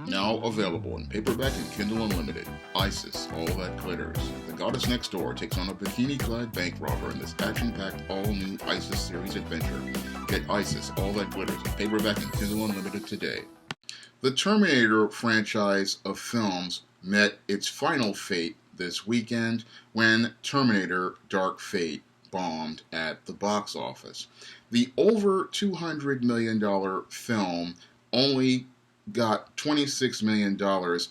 Now available in paperback and Kindle Unlimited. ISIS, All That Glitters. The goddess next door takes on a bikini-clad bank robber in this action-packed, all-new ISIS series adventure. Get ISIS, All That Glitters in paperback and Kindle Unlimited today. The Terminator franchise of films met its final fate this weekend when Terminator Dark Fate bombed at the box office. The over $200 million film only got $26 million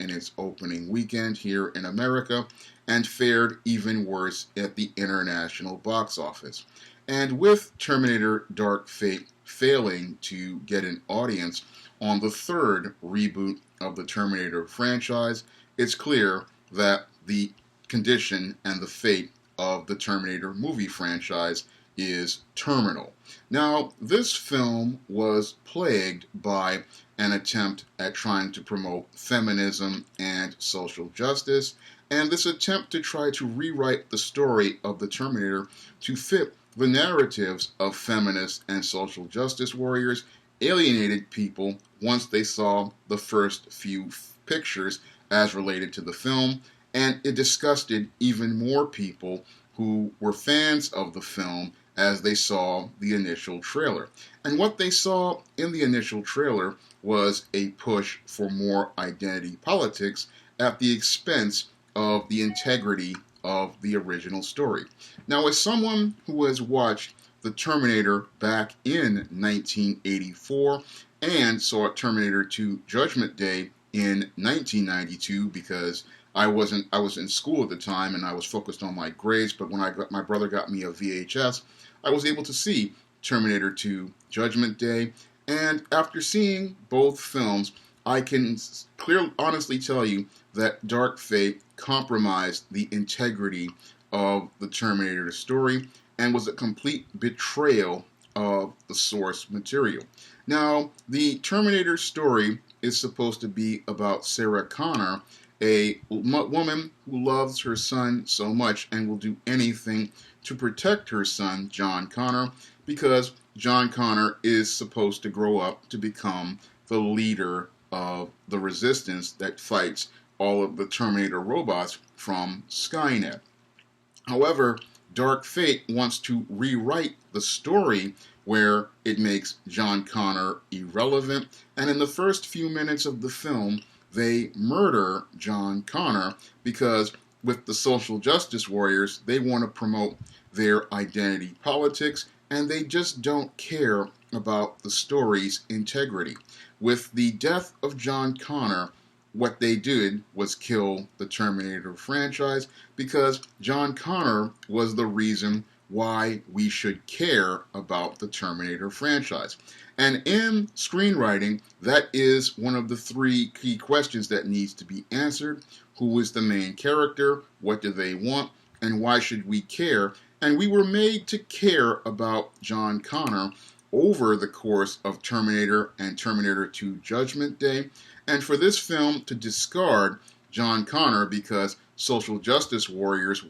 in its opening weekend here in America and fared even worse at the international box office. And with Terminator Dark Fate failing to get an audience on the third reboot of the Terminator franchise, it's clear that the condition and the fate of the Terminator movie franchise is terminal. Now, this film was plagued by an attempt at trying to promote feminism and social justice, and this attempt to try to rewrite the story of the Terminator to fit the narratives of feminist and social justice warriors alienated people once they saw the first few pictures as related to the film, and it disgusted even more people who were fans of the film as they saw the initial trailer. And what they saw in the initial trailer was a push for more identity politics at the expense of the integrity of the original story. Now, as someone who has watched The Terminator back in 1984 and saw Terminator 2 Judgment Day in 1992, because I was in school at the time and I was focused on my grades, but when my brother got me a VHS, I was able to see Terminator 2 Judgment Day, and after seeing both films, I can honestly tell you that Dark Fate compromised the integrity of the Terminator story and was a complete betrayal of the source material. Now, the Terminator story is supposed to be about Sarah Connor, a woman who loves her son so much and will do anything to protect her son, John Connor, because John Connor is supposed to grow up to become the leader of the resistance that fights all of the Terminator robots from Skynet. However, Dark Fate wants to rewrite the story where it makes John Connor irrelevant, and in the first few minutes of the film, they murder John Connor because with the social justice warriors, they want to promote their identity politics, and they just don't care about the story's integrity. With the death of John Connor, what they did was kill the Terminator franchise because John Connor was the reason why we should care about the Terminator franchise. And in screenwriting, that is one of the three key questions that needs to be answered. Who is the main character? What do they want? And why should we care? And we were made to care about John Connor over the course of Terminator and Terminator 2 Judgment Day. And for this film to discard John Connor because social justice warriors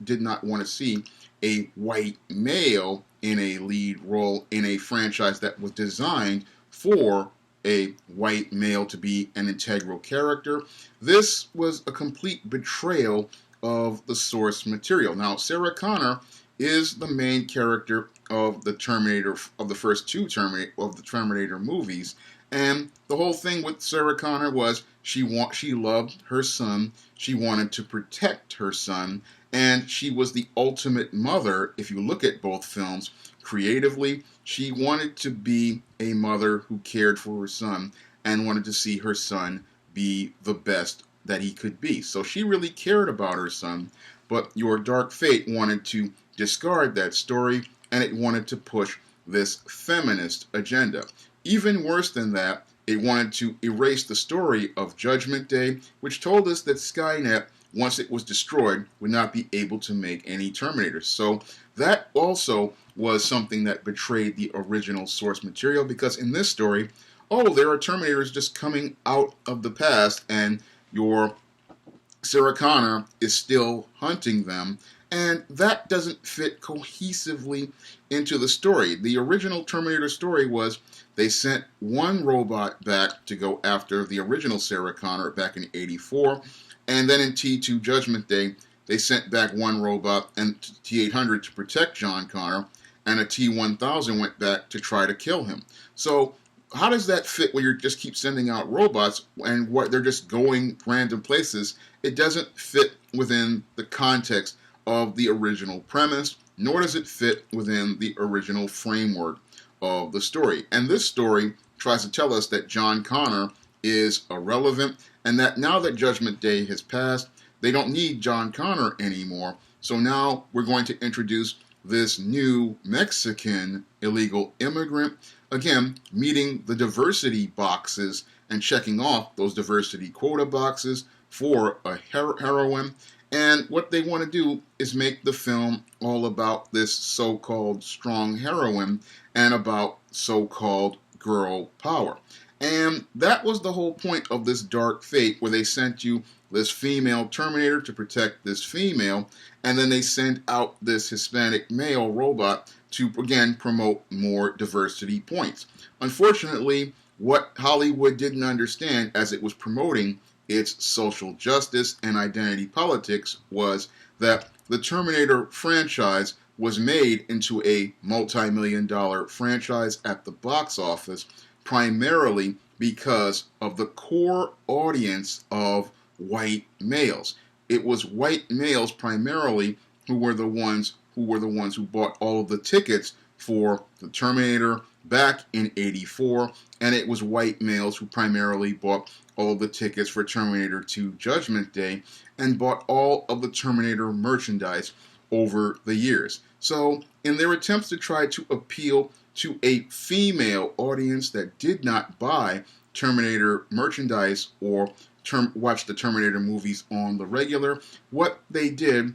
did not want to see a white male in a lead role in a franchise that was designed for a white male to be an integral character. This was a complete betrayal of the source material. Now, Sarah Connor is the main character of the Terminator, of the first two Terminator movies, and the whole thing with Sarah Connor was she loved her son, she wanted to protect her son, and she was the ultimate mother. If you look at both films creatively, she wanted to be a mother who cared for her son and wanted to see her son be the best that he could be. So she really cared about her son, but your Dark Fate wanted to discard that story, and it wanted to push this feminist agenda. Even worse than that, it wanted to erase the story of Judgment Day, which told us that Skynet, once it was destroyed, would not be able to make any Terminators. So that also was something that betrayed the original source material, because in this story, there are Terminators just coming out of the past, and your Sarah Connor is still hunting them, and that doesn't fit cohesively into the story. The original Terminator story was they sent one robot back to go after the original Sarah Connor back in '84, and then in T2 Judgment Day, they sent back one robot and T800 to protect John Connor, and a T1000 went back to try to kill him. So how does that fit where you just keep sending out robots and what they're just going random places? It doesn't fit within the context of the original premise, nor does it fit within the original framework of the story. And this story tries to tell us that John Connor is irrelevant, and that now that Judgment Day has passed, they don't need John Connor anymore. So now we're going to introduce this new Mexican illegal immigrant, again, meeting the diversity boxes and checking off those diversity quota boxes for a heroine. And what they want to do is make the film all about this so-called strong heroine and about so-called girl power. And that was the whole point of this Dark Fate, where they sent you this female Terminator to protect this female, and then they send out this Hispanic male robot to, again, promote more diversity points. Unfortunately, what Hollywood didn't understand as it was promoting its social justice and identity politics was that the Terminator franchise was made into a multi-million-dollar franchise at the box office primarily because of the core audience of white males. It was white males primarily who were the ones who bought all of the tickets for the Terminator back in '84, and it was white males who primarily bought all the tickets for Terminator 2 Judgment Day and bought all of the Terminator merchandise over the years. So in their attempts to try to appeal to a female audience that did not buy Terminator merchandise or watch the Terminator movies on the regular, what they did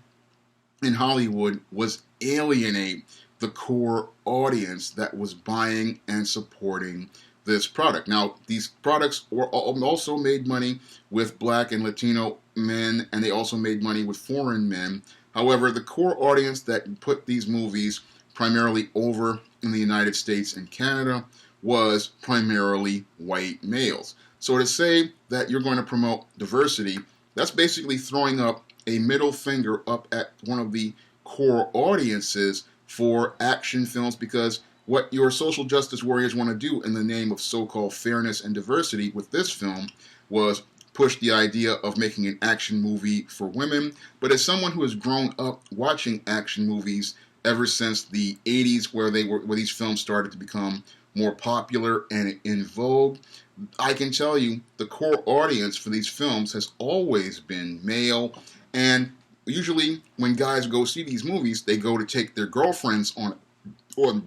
in Hollywood was alienate the core audience that was buying and supporting this product. Now, these products were also made money with Black and Latino men, and they also made money with foreign men. However, the core audience that put these movies primarily over in the United States and Canada was primarily white males. So to say that you're going to promote diversity, that's basically throwing up a middle finger up at one of the core audiences for action films, because what your social justice warriors want to do in the name of so-called fairness and diversity with this film was push the idea of making an action movie for women. But as someone who has grown up watching action movies ever since the 80s, where these films started to become more popular and in vogue, I can tell you the core audience for these films has always been male. And usually when guys go see these movies, they go to take their girlfriends on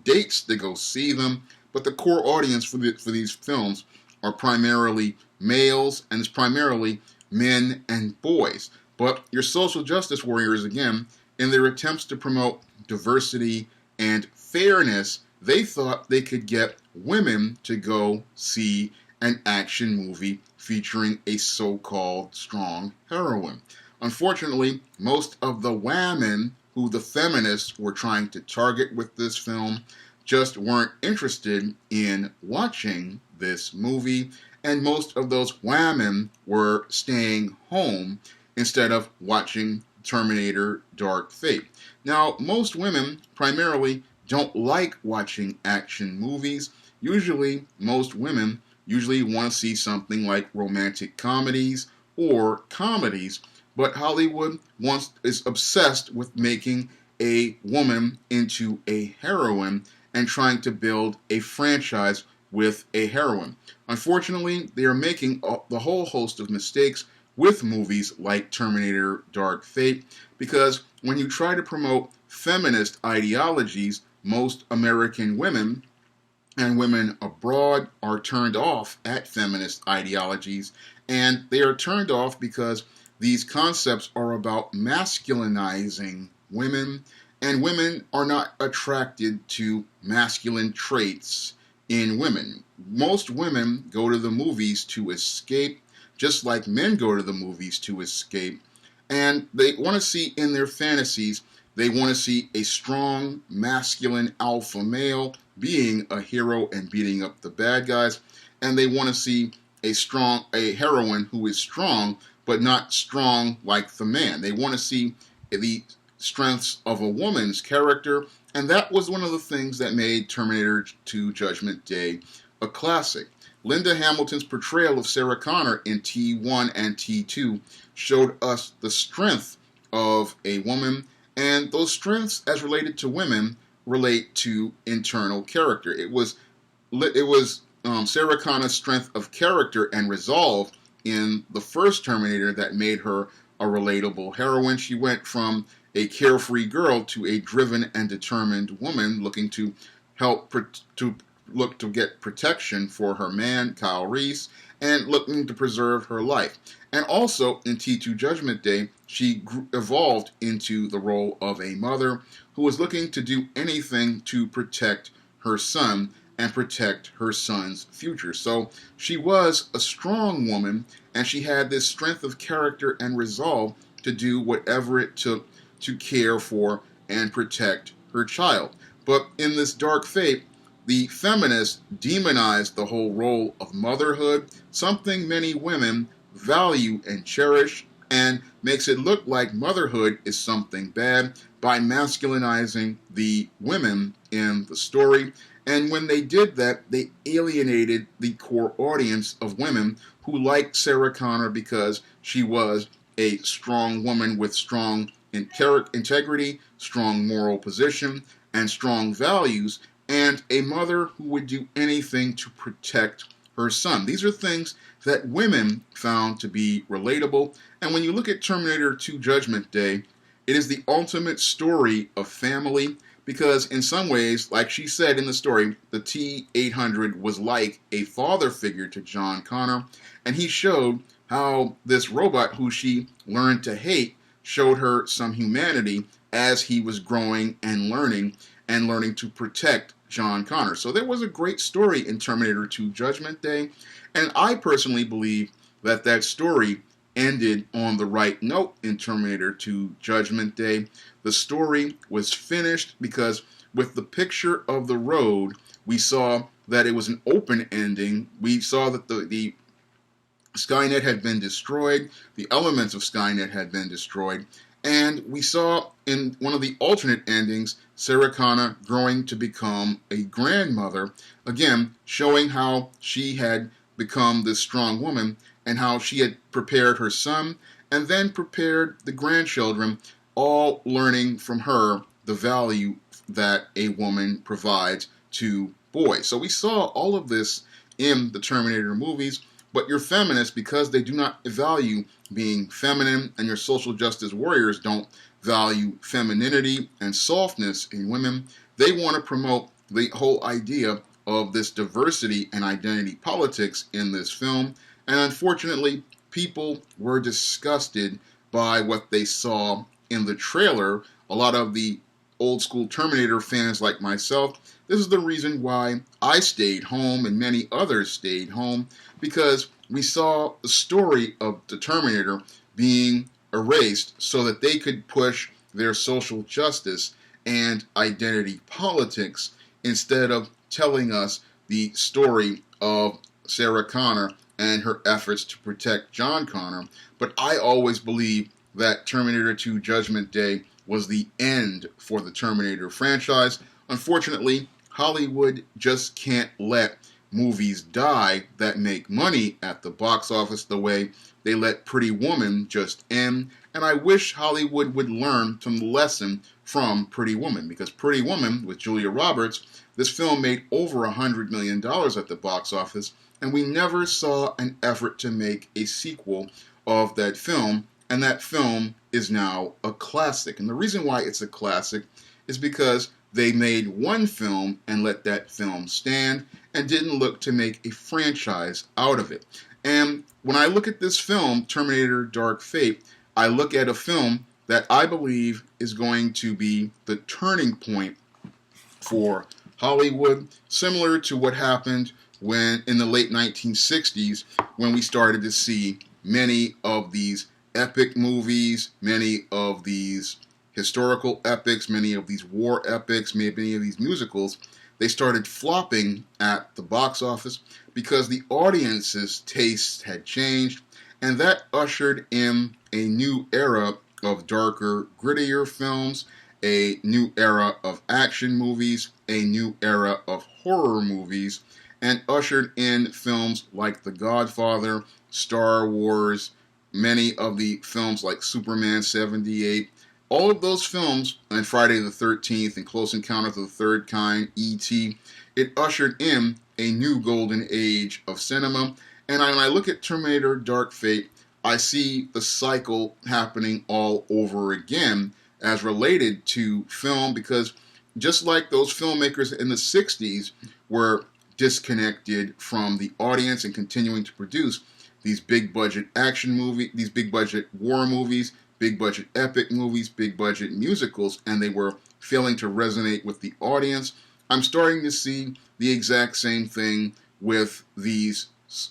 dates to go see them. But the core audience for these films are primarily males, and it's primarily men and boys. But your social justice warriors, again, in their attempts to promote diversity and fairness, they thought they could get women to go see an action movie featuring a so-called strong heroine. Unfortunately, most of the women who the feminists were trying to target with this film just weren't interested in watching this movie, and most of those women were staying home instead of watching Terminator Dark Fate. Now, most women primarily don't like watching action movies. Usually, most women want to see something like romantic comedies or comedies, but Hollywood is obsessed with making a woman into a heroine and trying to build a franchise with a heroine. Unfortunately, they are making the whole host of mistakes with movies like Terminator Dark Fate, because when you try to promote feminist ideologies, most American women and women abroad are turned off at feminist ideologies, and they are turned off because these concepts are about masculinizing women, and women are not attracted to masculine traits in women. Most women go to the movies to escape, just like men go to the movies to escape, and they want to see in their fantasies They want to see a strong, masculine alpha male being a hero and beating up the bad guys. And they want to see a heroine who is strong, but not strong like the man. They want to see the strengths of a woman's character, and that was one of the things that made Terminator 2 Judgment Day a classic. Linda Hamilton's portrayal of Sarah Connor in T1 and T2 showed us the strength of a woman, and those strengths as related to women relate to internal character. It was Sarah Connor's strength of character and resolve in the first Terminator that made her a relatable heroine. She went from a carefree girl to a driven and determined woman looking to look to get protection for her man, Kyle Reese, and looking to preserve her life. And also in T2 Judgment Day, she evolved into the role of a mother who was looking to do anything to protect her son and protect her son's future. So she was a strong woman, and she had this strength of character and resolve to do whatever it took to care for and protect her child. But in this dark fate, the feminists demonized the whole role of motherhood, something many women value and cherish, and makes it look like motherhood is something bad by masculinizing the women in the story. And when they did that, they alienated the core audience of women who liked Sarah Connor because she was a strong woman with strong integrity, strong moral position, and strong values, and a mother who would do anything to protect her son. These are things that women found to be relatable. And when you look at Terminator 2 Judgment Day, it is the ultimate story of family, because in some ways, like she said in the story, the T-800 was like a father figure to John Connor, and he showed how this robot who she learned to hate showed her some humanity as he was growing and learning to protect John Connor. So there was a great story in Terminator 2 Judgment Day, and I personally believe that that story ended on the right note in Terminator 2 Judgment Day. The story was finished because with the picture of the road, we saw that it was an open ending. We saw that the Skynet had been destroyed, the elements of Skynet had been destroyed, and we saw in one of the alternate endings, Sarah Connor growing to become a grandmother, again, showing how she had become this strong woman and how she had prepared her son and then prepared the grandchildren, all learning from her the value that a woman provides to boys. So we saw all of this in the Terminator movies, but your feminists, because they do not value being feminine, and your social justice warriors don't value femininity and softness in women, they want to promote the whole idea of this diversity and identity politics in this film. And unfortunately, people were disgusted by what they saw in the trailer. A lot of the old school Terminator fans like myself, this is the reason why I stayed home and many others stayed home, because we saw the story of the Terminator being erased so that they could push their social justice and identity politics instead of telling us the story of Sarah Connor and her efforts to protect John Connor. But I always believed that Terminator 2 Judgment Day was the end for the Terminator franchise. Unfortunately, Hollywood just can't let movies die that make money at the box office the way they let Pretty Woman just end. And I wish Hollywood would learn some lesson from Pretty Woman, because Pretty Woman with Julia Roberts, this film made over $100 million at the box office, and we never saw an effort to make a sequel of that film, and that film is now a classic. And the reason why it's a classic is because they made one film and let that film stand and didn't look to make a franchise out of it. And when I look at this film, Terminator Dark Fate, I look at a film that I believe is going to be the turning point for Hollywood, similar to what happened when in the late 1960s, when we started to see many of these epic movies, many of these historical epics, many of these war epics, many of these musicals, they started flopping at the box office because the audience's tastes had changed, and that ushered in a new era of darker, grittier films, a new era of action movies, a new era of horror movies, and ushered in films like The Godfather, Star Wars, many of the films like Superman 78. All of those films, and Friday the 13th, and Close Encounters of the Third Kind, E.T., it ushered in a new golden age of cinema. And when I look at Terminator Dark Fate, I see the cycle happening all over again as related to film, because just like those filmmakers in the 60s were disconnected from the audience and continuing to produce these big budget action movies, these big budget war movies, big budget epic movies, big budget musicals, and they were failing to resonate with the audience, I'm starting to see the exact same thing with these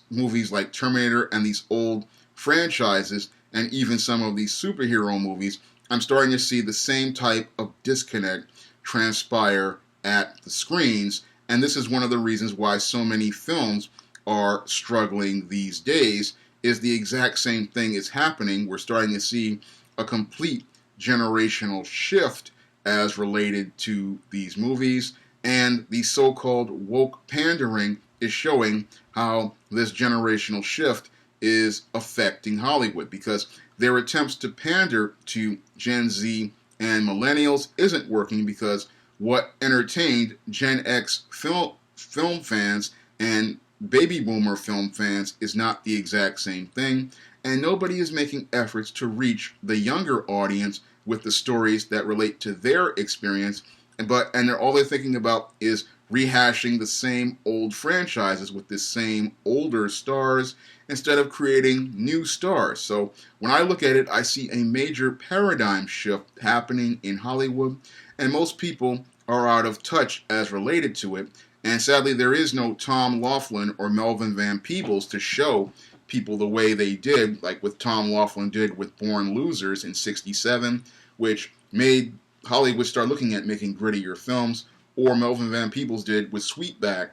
movies like Terminator and these old franchises, and even some of these superhero movies. I'm starting to see the same type of disconnect transpire at the screens, and this is one of the reasons why so many films are struggling these days, is the exact same thing is happening. We're starting to see a complete generational shift as related to these movies, and the so-called woke pandering is showing how this generational shift is affecting Hollywood, because their attempts to pander to Gen Z and millennials isn't working, because what entertained Gen X film fans and baby boomer film fans is not the exact same thing, and nobody is making efforts to reach the younger audience with the stories that relate to their experience, and all they're thinking about is rehashing the same old franchises with the same older stars instead of creating new stars. So when I look at it, I see a major paradigm shift happening in Hollywood, and most people are out of touch as related to it. And sadly, there is no Tom Laughlin or Melvin Van Peebles to show people the way they did, like what Tom Laughlin did with Born Losers in '67, which made Hollywood start looking at making grittier films, or Melvin Van Peebles did with Sweetback.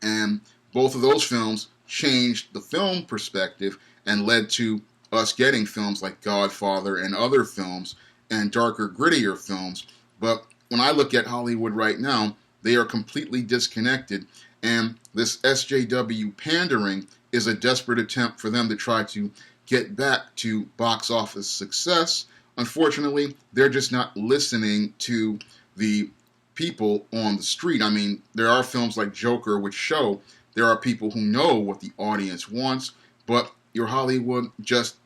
And both of those films changed the film perspective and led to us getting films like Godfather and other films and darker, grittier films. But when I look at Hollywood right now, they are completely disconnected, and this SJW pandering is a desperate attempt for them to try to get back to box office success. Unfortunately, they're just not listening to the people on the street. I mean, there are films like Joker which show there are people who know what the audience wants, but your Hollywood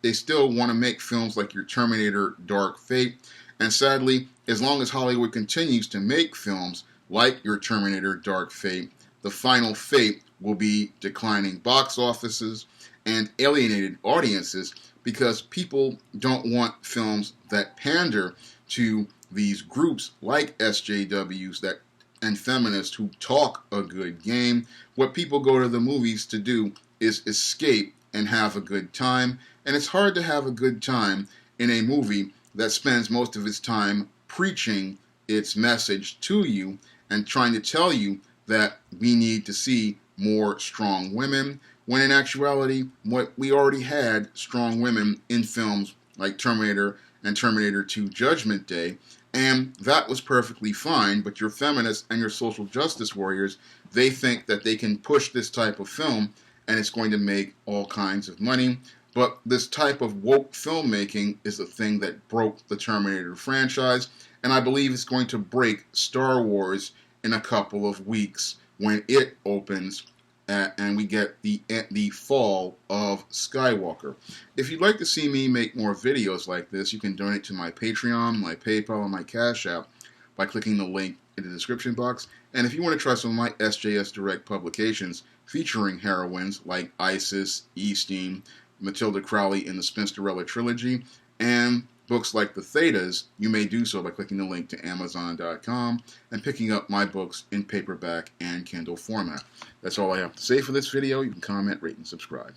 they still want to make films like your Terminator Dark Fate. And sadly, as long as Hollywood continues to make films like your Terminator Dark Fate, the final fate will be declining box offices and alienated audiences, because people don't want films that pander to these groups like SJWs and feminists who talk a good game. What people go to the movies to do is escape and have a good time, and it's hard to have a good time in a movie that spends most of its time preaching its message to you and trying to tell you that we need to see more strong women, when in actuality, we already had strong women in films like Terminator and Terminator 2 Judgment Day, and that was perfectly fine. But your feminists and your social justice warriors, they think that they can push this type of film and it's going to make all kinds of money. But this type of woke filmmaking is the thing that broke the Terminator franchise, and I believe it's going to break Star Wars in a couple of weeks when it opens and we get the fall of Skywalker. If you'd like to see me make more videos like this, you can donate to my Patreon, my PayPal, and my Cash App by clicking the link in the description box. And if you want to try some of my SJS Direct publications featuring heroines like Isis, Eastine, Matilda Crowley in the Spinsterella trilogy, and books like The Thetas, you may do so by clicking the link to Amazon.com and picking up my books in paperback and Kindle format. That's all I have to say for this video. You can comment, rate, and subscribe.